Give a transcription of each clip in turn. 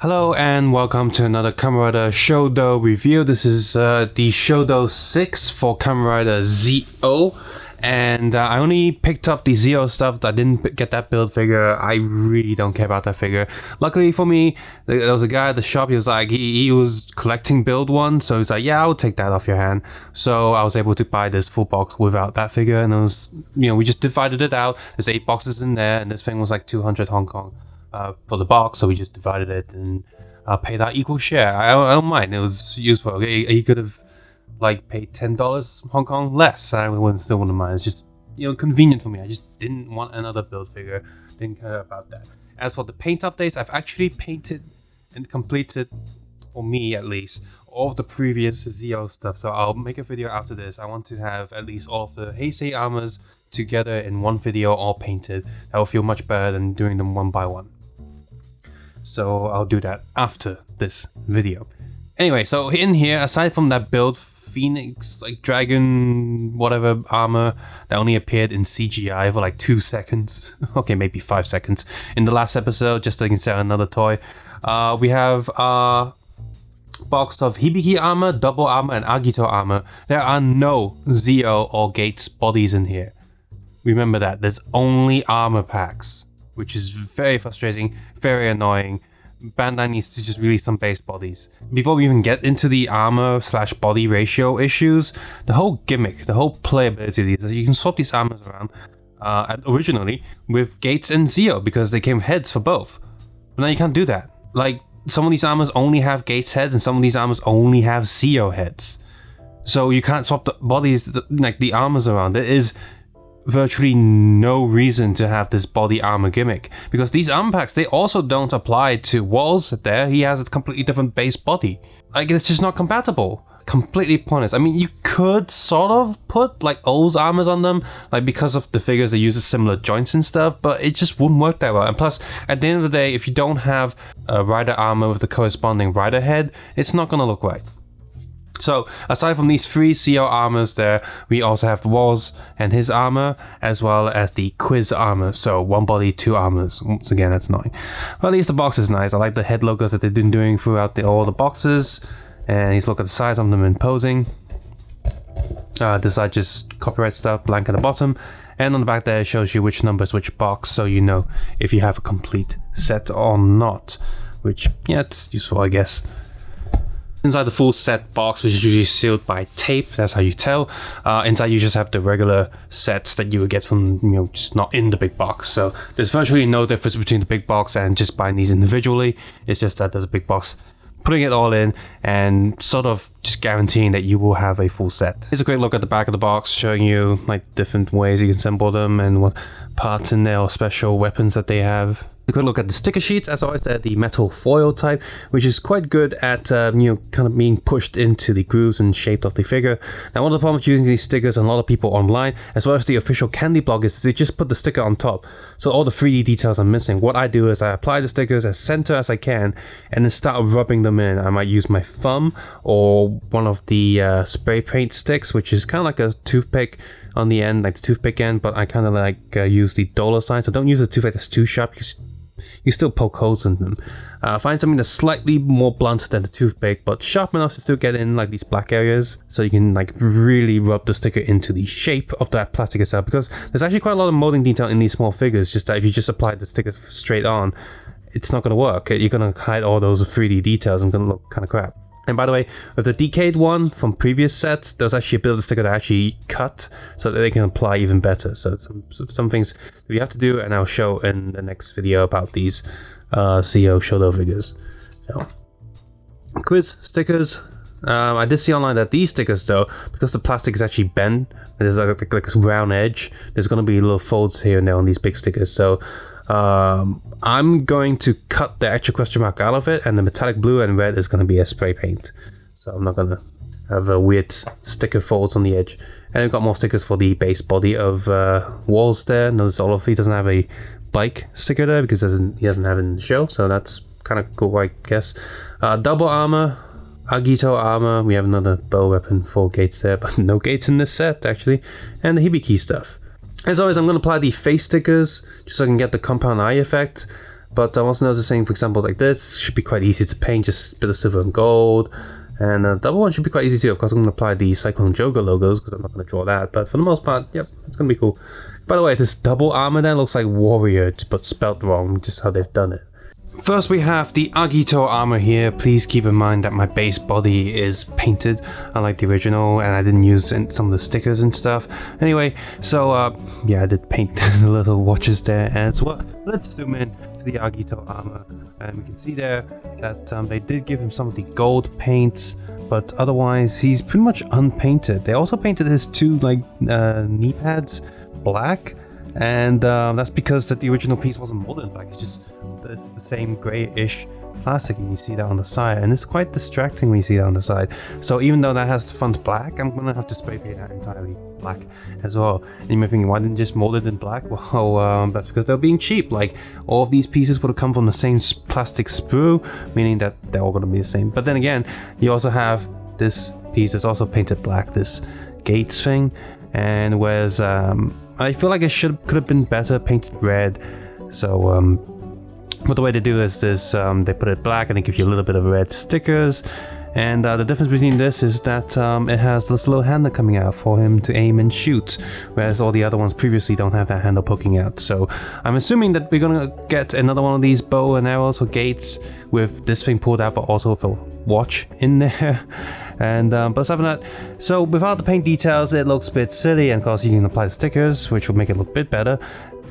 Hello and welcome to another Kamen Rider Shodo review. This is the Shodo 6 for Kamen Rider ZO. And I only picked up the ZO stuff. I didn't get that build figure. I really don't care about that figure. Luckily for me, there was a guy at the shop. He was like, he was collecting build one. So he's like, yeah, I'll take that off your hand. So I was able to buy this full box without that figure. And it was, we just divided it out. There's 8 boxes in there. And this thing was like 200 Hong Kong for the box. So we just divided it and paid our equal share. I don't mind. It was useful. He could have paid $10 Hong Kong less. I still wouldn't mind. It's just convenient for me. I just didn't want another build figure. Didn't care about that. As for the paint updates, I've actually painted and completed, for me at least, all of the previous ZO stuff. So I'll make a video after this. I want to have at least all of the Heisei armors together in one video, all painted. That will feel much better than doing them one by one. So I'll do that after this video. Anyway, so in here, aside from that build Phoenix, dragon, whatever armor that only appeared in CGI for 2 seconds, okay, maybe 5 seconds in the last episode, just so I can sell another toy. We have a box of Hibiki armor, double armor, and Agito armor. There are no Zio or Gates bodies in here. Remember that. There's only armor packs, which is very frustrating, very annoying. Bandai needs to just release some base bodies. Before we even get into the armor/body ratio issues, the whole gimmick, the whole playability of these is you can swap these armors around originally with Gates and Zio because they came heads for both. But now you can't do that. Some of these armors only have Gates heads and some of these armors only have Zio heads. So you can't swap the bodies, the armors around. There is virtually no reason to have this body armor gimmick because these armor packs, they also don't apply to Walls. There he has a completely different base body. It's just not compatible. Completely pointless. I mean, you could sort of put O's armors on them, because of the figures they use similar joints and stuff, but it just wouldn't work that well. And plus, at the end of the day, if you don't have a rider armor with the corresponding rider head, it's not gonna look right. So, aside from these 3 CO armors there, we also have Walls and his armor, as well as the Quiz armor. So, 1 body, 2 armors. Once again, that's annoying. But at least the box is nice. I like the head logos that they've been doing throughout all the boxes. And he's look at the size of them in posing. This side just copyright stuff, blank at the bottom. And on the back there, it shows you which numbers, which box, so you know if you have a complete set or not. Which, yeah, it's useful, I guess. Inside the full set box, which is usually sealed by tape, that's how you tell. Inside you just have the regular sets that you would get from, just not in the big box. So there's virtually no difference between the big box and just buying these individually. It's just that there's a big box, putting it all in and sort of just guaranteeing that you will have a full set. Here's a quick look at the back of the box, showing you different ways you can assemble them and what parts in there or special weapons that they have. A quick look at the sticker sheets. As always, they're the metal foil type, which is quite good at kind of being pushed into the grooves and shape of the figure. Now, one of the problems using these stickers, and a lot of people online, as well as the official Candy blog, is they just put the sticker on top, so all the 3D details are missing. What I do is I apply the stickers as center as I can, and then start rubbing them in. I might use my thumb or one of the spray paint sticks, which is kind of like a toothpick on the end, like the toothpick end, but I kind of use the dollar sign. So don't use a toothpick that's too sharp. You still poke holes in them. Find something that's slightly more blunt than the toothpick, but sharp enough to still get in these black areas, so you can really rub the sticker into the shape of that plastic itself. Because there's actually quite a lot of molding detail in these small figures. Just that if you just apply the sticker straight on, it's not going to work. You're going to hide all those 3D details and going to look kind of crap. And by the way, with the decayed one from previous sets, there's actually a build sticker that actually cut so that they can apply even better. So some things that you have to do, and I'll show in the next video about these CO Shodo figures. So, Quiz stickers. I did see online that these stickers, though, because the plastic is actually bent, there's like a round edge, there's going to be little folds here and there on these big stickers. So I'm going to cut the extra question mark out of it, and the metallic blue and red is going to be a spray paint. So I'm not going to have a weird sticker folds on the edge. And we've got more stickers for the base body of Walls there. Notice he doesn't have a bike sticker there because he doesn't have it in the show, so that's kind of cool, I guess. Double armor, Agito armor. We have another bow weapon for Gates there, but no Gates in this set actually. And the Hibiki stuff. As always, I'm going to apply the face stickers just so I can get the compound eye effect. But I'm also noticing, for example, like this should be quite easy to paint, just a bit of silver and gold. And the double one should be quite easy too. Of course, I'm going to apply the Cyclone Joker logos because I'm not going to draw that. But for the most part, yep, it's going to be cool. By the way, this double armor there looks like warrior, but spelt wrong, just how they've done it. First we have the Agito armor here. Please keep in mind that my base body is painted unlike the original, and I didn't use some of the stickers and stuff. Anyway, so yeah, I did paint the little watches there as well. Let's zoom in to the Agito armor, and we can see there that they did give him some of the gold paints, but otherwise he's pretty much unpainted. They also painted his two knee pads black, and that's because that the original piece wasn't molded in black. It's the same grayish plastic, and you see that on the side, and it's quite distracting when you see that on the side. So even though that has the front black, I'm gonna have to spray paint that entirely black as well. And you may be thinking, why didn't you just mold it in black? Well, that's because they're being cheap. Like, all of these pieces would have come from the same plastic sprue, meaning that they're all gonna be the same. But then again, you also have this piece that's also painted black, this gates thing, and whereas I feel like it could have been better painted red. So but the way they do is they put it black and they give you a little bit of red stickers. And the difference between this is that it has this little handle coming out for him to aim and shoot, whereas all the other ones previously don't have that handle poking out. So I'm assuming that we're gonna get another one of these bow and arrows or gates with this thing pulled out, but also with a watch in there. And but aside from that, so without the paint details, it looks a bit silly, and of course you can apply the stickers, which will make it look a bit better.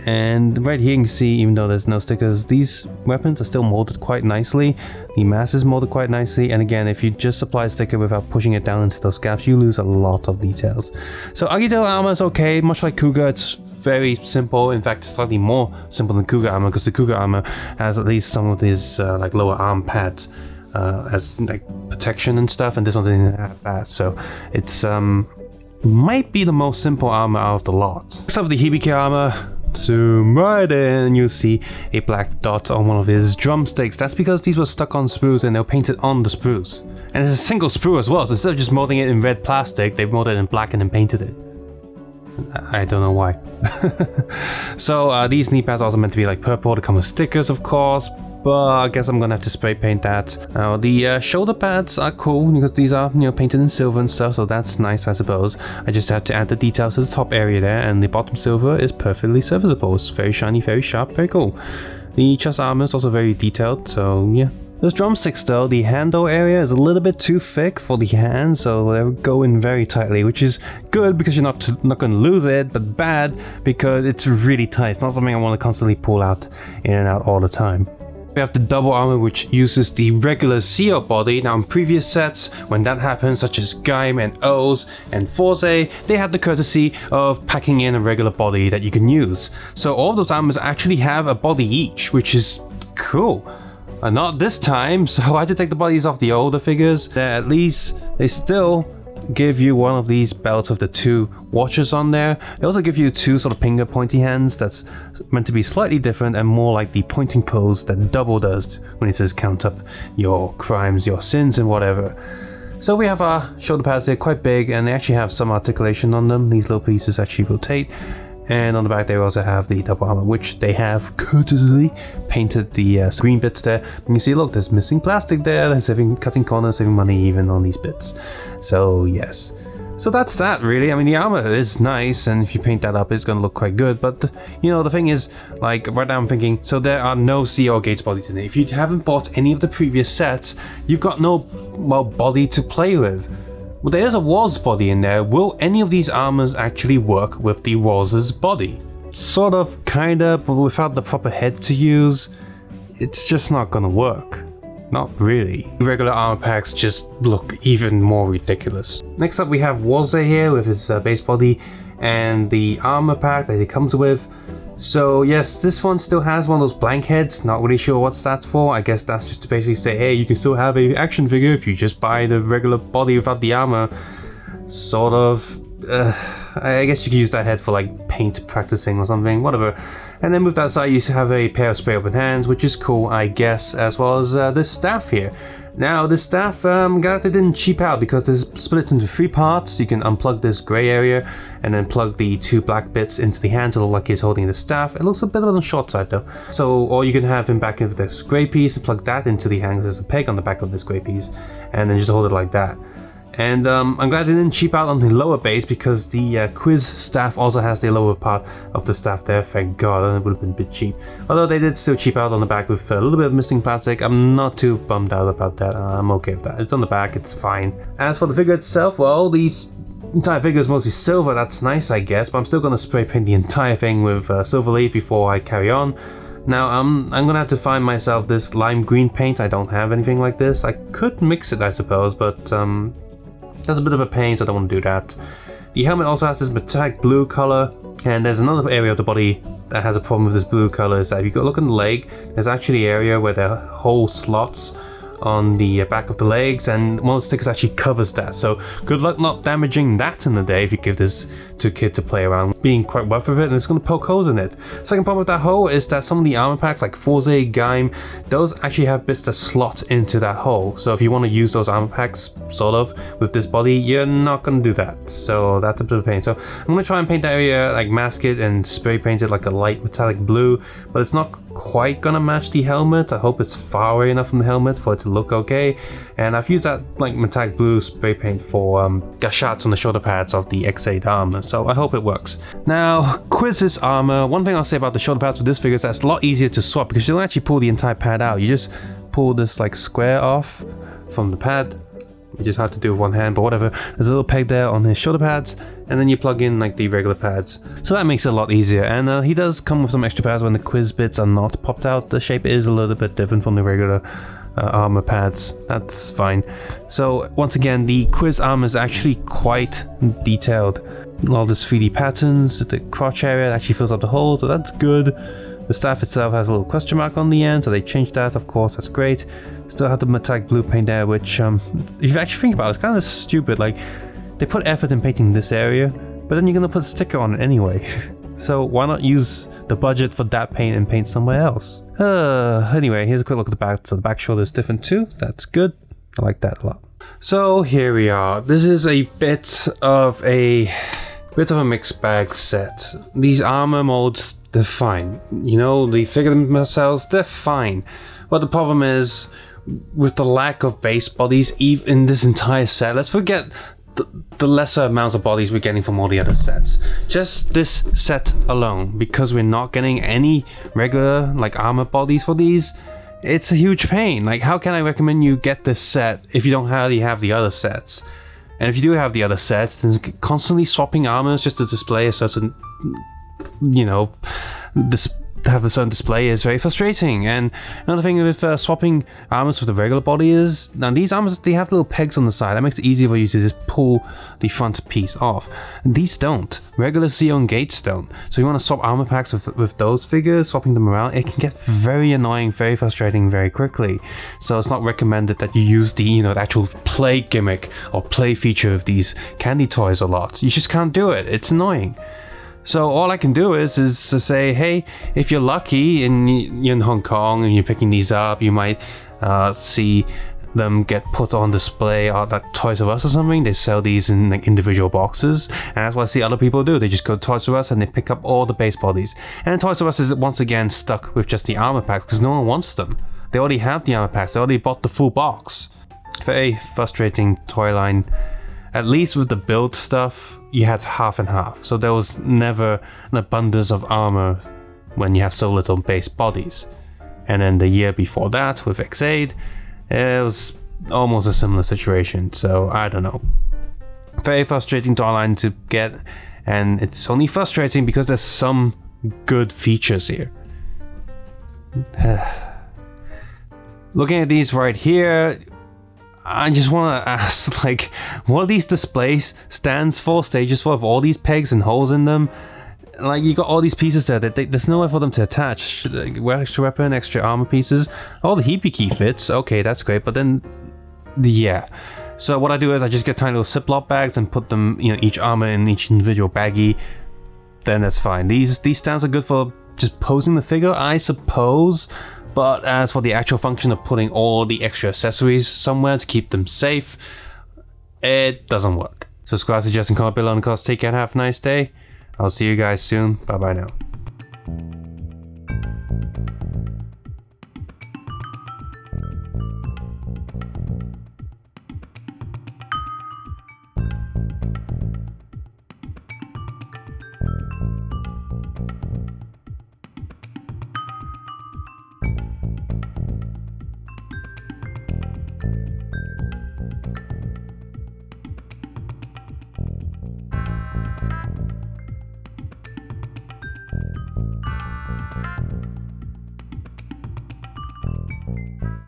And right here you can see, even though there's no stickers, these weapons are still molded quite nicely. The mass is molded quite nicely, and again, if you just apply a sticker without pushing it down into those gaps, you lose a lot of details. So Agito armor is okay, much like Cougar, it's very simple. In fact, it's slightly more simple than Cougar armor, because the Cougar armor has at least some of these like lower arm pads as like protection and stuff, and this one didn't have that. So it's might be the most simple armor out of the lot. Except for the Hibiki armor, zoom right in, you'll see a black dot on one of his drumsticks. That's because these were stuck on sprues and they were painted on the sprues. And it's a single sprue as well, so instead of just molding it in red plastic, they've molded it in black and then painted it. I don't know why. So these knee pads are also meant to be like purple to come with stickers, of course, but I guess I'm gonna have to spray paint that. Now the shoulder pads are cool because these are, you know, painted in silver and stuff, so that's nice, I suppose. I just have to add the details to the top area there, and the bottom silver is perfectly serviceable. It's very shiny, very sharp, very cool. The chest armor is also very detailed, so yeah. Those drumsticks though, the handle area is a little bit too thick for the hands, so they go in very tightly, which is good because you're not going to lose it, but bad because it's really tight. It's not something I want to constantly pull out in and out all the time. We have the double armor, which uses the regular CO body. Now in previous sets, when that happened, such as Gaim and O's and Forze, they had the courtesy of packing in a regular body that you can use. So all of those armors actually have a body each, which is cool. Not this time, so I had to take the bodies off the older figures. At least they still give you one of these belts with the two watches on there. They also give you two sort of finger pointy hands that's meant to be slightly different and more like the pointing pose that Double does when it says count up your crimes, your sins and whatever. So we have our shoulder pads, they're quite big and they actually have some articulation on them. These little pieces actually rotate. And on the back they also have the double armor, which they have courteously painted the green bits there. You can see, look, there's missing plastic there. They're saving, cutting corners, saving money even on these bits. So yes. So that's that really. I mean, the armor is nice, and if you paint that up, it's gonna look quite good. But you know, the thing is, like right now I'm thinking, so there are no CO Gates bodies in it. If you haven't bought any of the previous sets, you've got no, well, body to play with. Well, there's a Woz body in there. Will any of these armors actually work with the Woz's body? Sort of, kinda, but without the proper head to use, it's just not gonna work. Not really. Regular armor packs just look even more ridiculous. Next up we have Woz here with his base body and the armor pack that he comes with. So yes, this one still has one of those blank heads, not really sure what's that for. I guess that's just to basically say, hey, you can still have a action figure if you just buy the regular body without the armor. Sort of, I guess you could use that head for like paint practicing or something, whatever. And then with that side you have a pair of spray open hands, which is cool, I guess, as well as this staff here. Now this staff, glad they didn't cheap out because this split into 3 parts. You can unplug this grey area and then plug the 2 black bits into the hand to look like he's holding the staff. It looks a bit on the short side though. So, or you can have him back into this grey piece and plug that into the hand. There's a peg on the back of this grey piece and then just hold it like that. And I'm glad they didn't cheap out on the lower base because the quiz staff also has the lower part of the staff there. Thank God, and it would have been a bit cheap. Although they did still cheap out on the back with a little bit of missing plastic. I'm not too bummed out about that. I'm okay with that. It's on the back, it's fine. As for the figure itself, well, the entire figure is mostly silver. That's nice, I guess, but I'm still going to spray paint the entire thing with silver leaf before I carry on. Now, I'm gonna have to find myself this lime green paint. I don't have anything like this. I could mix it, I suppose, but that's a bit of a pain, so I don't want to do that. The helmet also has this metallic blue color, and there's another area of the body that has a problem with this blue color. Is that if you go look on the leg, there's actually an area where there are hole slots on the back of the legs, and one of the stickers actually covers that. So good luck not damaging that in the day if you give this to a kid to play around, being quite rough with it, and it's going to poke holes in it. Second problem with that hole is that some of the armor packs like Forze, Gaim, those actually have bits that slot into that hole. So if you want to use those armor packs sort of with this body, you're not going to do that. So that's a bit of a pain. So I'm going to try and paint that area, like mask it and spray paint it like a light metallic blue, but it's not quite gonna match the helmet. I hope it's far away enough from the helmet for it to look okay. And I've used that like metallic blue spray paint for gashats on the shoulder pads of the X8 armor, so I hope it works. Now, Quiz's armor, one thing I'll say about the shoulder pads with this figure is that it's a lot easier to swap because you don't actually pull the entire pad out. You just pull this like square off from the pad. You just have to do with one hand, but whatever. There's a little peg there on his shoulder pads, and then you plug in like the regular pads. So that makes it a lot easier, and he does come with some extra pads when the quiz bits are not popped out. The shape is a little bit different from the regular armor pads. That's fine. So once again, the quiz armor is actually quite detailed. All this 3D patterns, the crotch area actually fills up the hole, so that's good. The staff itself has a little question mark on the end, so they changed that, of course, that's great. Still have the metallic blue paint there, which, if you actually think about it, it's kind of stupid. Like, they put effort in painting this area, but then you're gonna put a sticker on it anyway. So why not use the budget for that paint and paint somewhere else? Anyway, here's a quick look at the back. So the back shoulder is different too, that's good. I like that a lot. So here we are. This is a bit of a mixed bag set. These armor molds, they're fine. You know, the figure themselves, they're fine. But the problem is, with the lack of base bodies even in this entire set, let's forget the lesser amounts of bodies we're getting from all the other sets. Just this set alone, because we're not getting any regular like armor bodies for these, it's a huge pain. Like, how can I recommend you get this set if you don't already have the other sets? And if you do have the other sets, then constantly swapping armors just to display a certain, you know, have a certain display is very frustrating. And another thing with swapping armors with the regular body is, now these armors, they have little pegs on the side. That makes it easier for you to just pull the front piece off. These don't. Regular Xeon Gates don't. So you want to swap armor packs with those figures, swapping them around, it can get very annoying, very frustrating very quickly. So it's not recommended that you use the, you know, the actual play gimmick or play feature of these candy toys a lot. You just can't do it. It's annoying. So all I can do is to say, hey, if you're lucky and you're in Hong Kong and you're picking these up, you might see them get put on display at like Toys R Us or something. They sell these in like individual boxes, and that's what I see other people do. They just go to Toys R Us and they pick up all the base bodies. And Toys R Us is once again stuck with just the armor packs because no one wants them. They already have the armor packs. They already bought the full box. Very frustrating toy line. At least with the build stuff, you had half and half. So there was never an abundance of armor when you have so little base bodies. And then the year before that with X8, it was almost a similar situation. So I don't know. Very frustrating toy line to get. And it's only frustrating because there's some good features here. Looking at these right here, I just want to ask, like, what are these displays stands for, stages for, with all these pegs and holes in them? Like, you got all these pieces there, there's nowhere for them to attach. Like, extra weapon, extra armor pieces. All the heapy key fits, okay, that's great, but then, yeah. So what I do is I just get tiny little Ziploc bags and put them, you know, each armor in each individual baggie. Then that's fine. These stands are good for just posing the figure, I suppose. But as for the actual function of putting all the extra accessories somewhere to keep them safe, it doesn't work. Subscribe, suggest, and comment below on the course. Take care and have a nice day. I'll see you guys soon. Bye bye now.